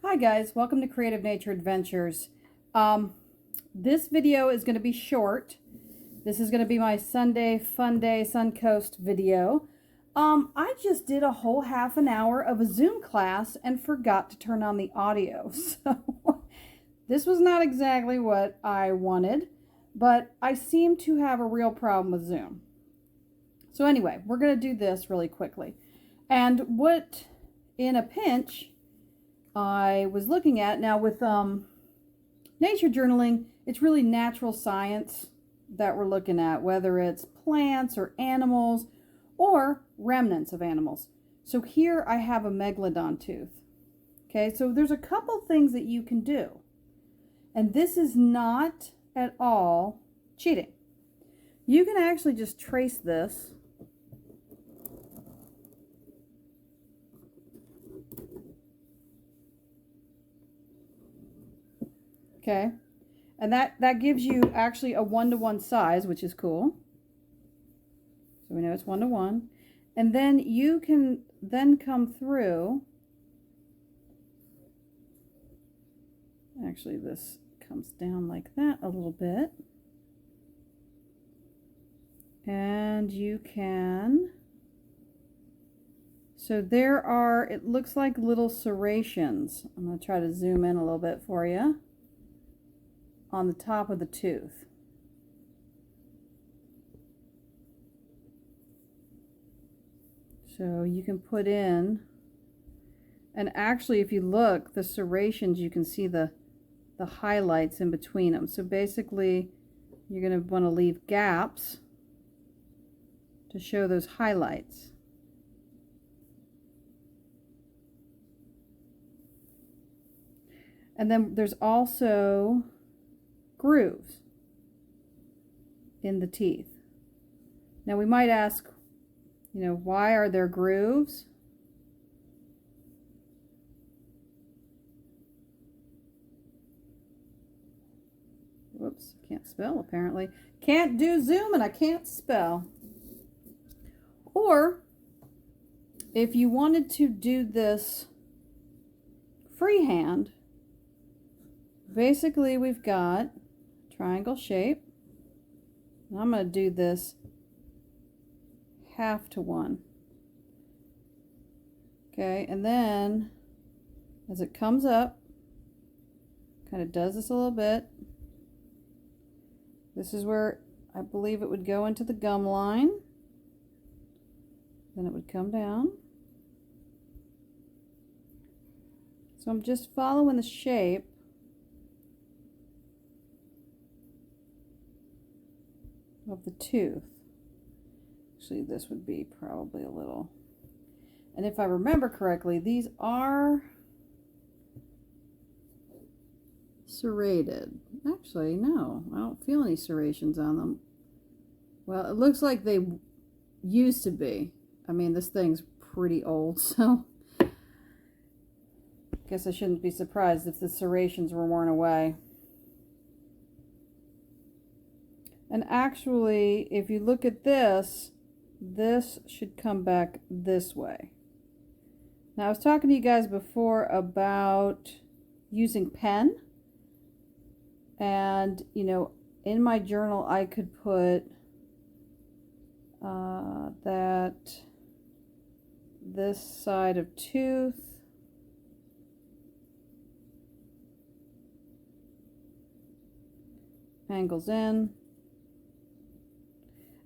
Hi guys, welcome to Creative Nature Adventures. This video is going to be short. This is going to be my Sunday Funday Suncoast video. I just did a whole half an hour of a Zoom class and forgot to turn on the audio. So this was not exactly what I wanted, but I seem to have a real problem with Zoom. So anyway, we're going to do this really quickly. And what in a pinch I was looking at now with nature journaling, it's really natural science that we're looking at, whether it's plants or animals or remnants of animals. So here I have a Megladon tooth. Okay, so there's a couple things that you can do. And this is not at all cheating. You can actually just trace this. Okay, and that gives you actually a 1-to-1 size, which is cool. So we know it's 1-to-1. And then you can then come through. Actually, this comes down like that a little bit. And you can, so there are, it looks like little serrations. I'm going to try to zoom in a little bit for you. On the top of the tooth. So you can put in, and actually if you look, the serrations, you can see the highlights in between them. So basically you're going to want to leave gaps to show those highlights. And then there's also grooves in the teeth. Now we might ask, why are there grooves? Whoops, can't spell apparently. Can't do Zoom and I can't spell. Or if you wanted to do this freehand, basically we've got triangle shape. I'm going to do this 1/2-to-1. Okay, and then as it comes up, kind of does this a little bit. This is where I believe it would go into the gum line. Then it would come down. So I'm just following the shape. Of the tooth. Actually, this would be probably a little, and if I remember correctly, these are serrated. Actually, no, I don't feel any serrations on them. Well, it looks like they used to be. I mean, this thing's pretty old, so I guess I shouldn't be surprised if the serrations were worn away. And actually, if you look at this, this should come back this way. Now, I was talking to you guys before about using pen. And, in my journal, I could put that this side of tooth angles in.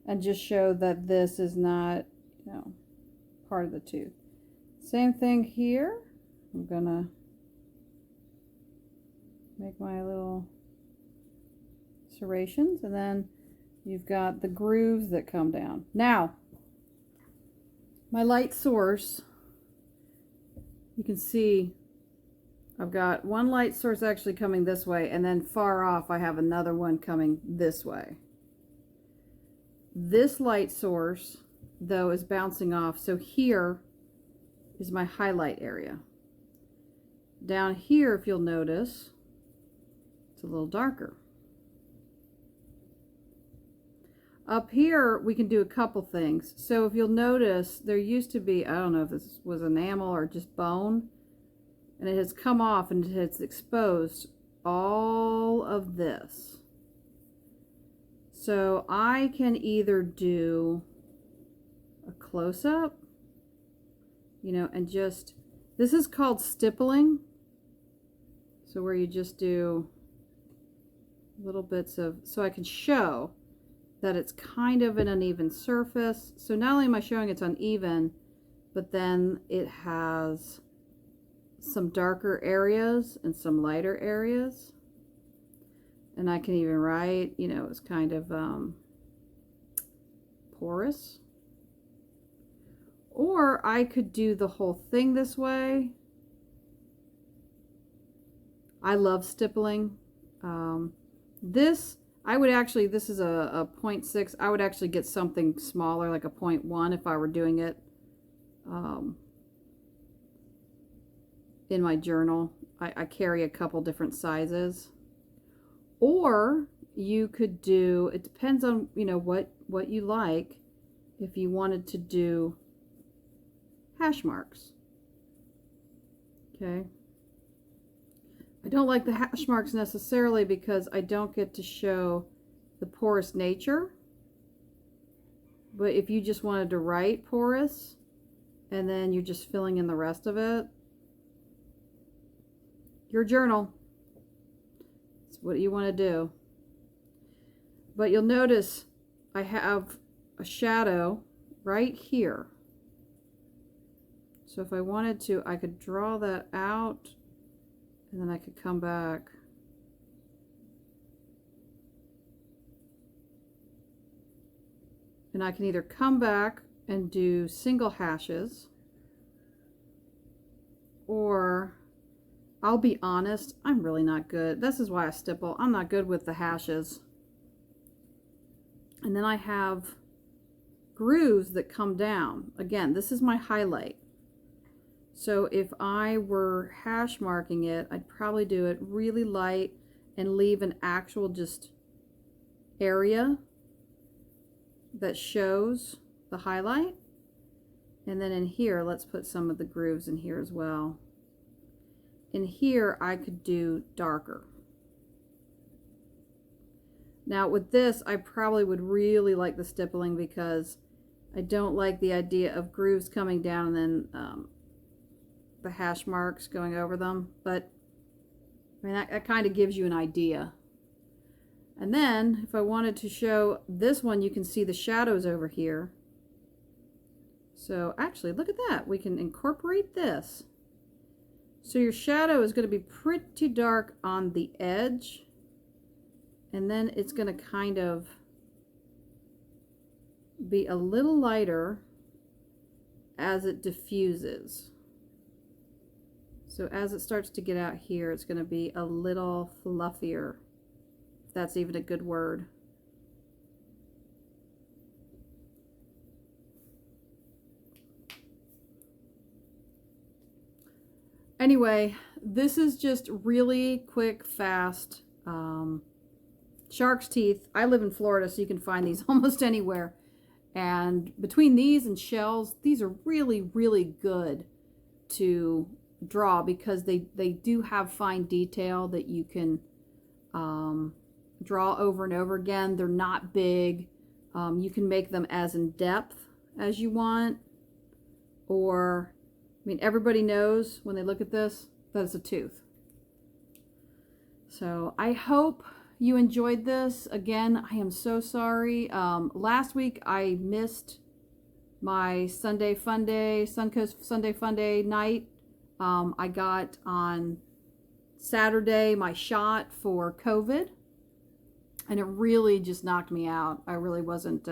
And just show that this is not, part of the tooth. Same thing here. I'm gonna make my little serrations, and then you've got the grooves that come down. Now, my light source, you can see I've got one light source actually coming this way, and then far off I have another one coming this way. This light source, though, is bouncing off, so here is my highlight area. Down here, if you'll notice, it's a little darker. Up here, we can do a couple things. So if you'll notice, there used to be, I don't know if this was enamel or just bone, and it has come off and it has exposed all of this. So I can either do a close-up, you know, and just, this is called stippling. So where you just do little bits of, so I can show that it's kind of an uneven surface. So not only am I showing it's uneven, but then it has some darker areas and some lighter areas. And I can even write, you know, it's kind of porous. Or I could do the whole thing this way. I love stippling. This, I would actually, this is a 0.6. I would actually get something smaller, like a 0.1 if I were doing it in my journal. I carry a couple different sizes. Or you could do, it depends on, you know, what you like, if you wanted to do hash marks. Okay. I don't like the hash marks necessarily because I don't get to show the porous nature. But if you just wanted to write porous and then you're just filling in the rest of it, your journal. It's what you want to do. But you'll notice I have a shadow right here. So if I wanted to, I could draw that out and then I could come back. And I can either come back and do single hashes, or I'll be honest, I'm really not good. This is why I stipple. I'm not good with the hashes. And then I have grooves that come down. Again, this is my highlight. So if I were hash marking it, I'd probably do it really light and leave an actual just area that shows the highlight. And then in here, let's put some of the grooves in here as well. In here, I could do darker. Now with this, I probably would really like the stippling because I don't like the idea of grooves coming down and then the hash marks going over them, but I mean that kind of gives you an idea. And then if I wanted to show this one, you can see the shadows over here. So actually look at that, we can incorporate this. So your shadow is going to be pretty dark on the edge, and then it's going to kind of be a little lighter as it diffuses. So as it starts to get out here, it's going to be a little fluffier, if that's even a good word. Anyway, this is just really quick, fast. Shark's teeth. I live in Florida, so you can find these almost anywhere. And between these and shells, these are really, really good to draw because they do have fine detail that you can draw over and over again. They're not big. You can make them as in depth as you want, or I mean, everybody knows when they look at this that it's a tooth. So I hope you enjoyed this. Again, I am so sorry. Last week I missed my Sunday Funday, Suncoast Sunday Funday night. I got on Saturday my shot for COVID, and it really just knocked me out. I really wasn't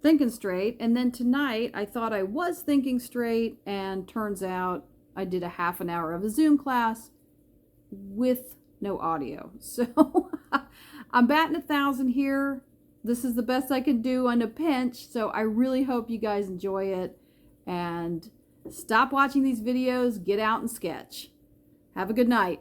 thinking straight. And then tonight I thought I was thinking straight, and turns out I did a half an hour of a Zoom class with no audio. So I'm batting 1,000 here. This is the best I can do on a pinch. So I really hope you guys enjoy it, and stop watching these videos. Get out and sketch. Have a good night.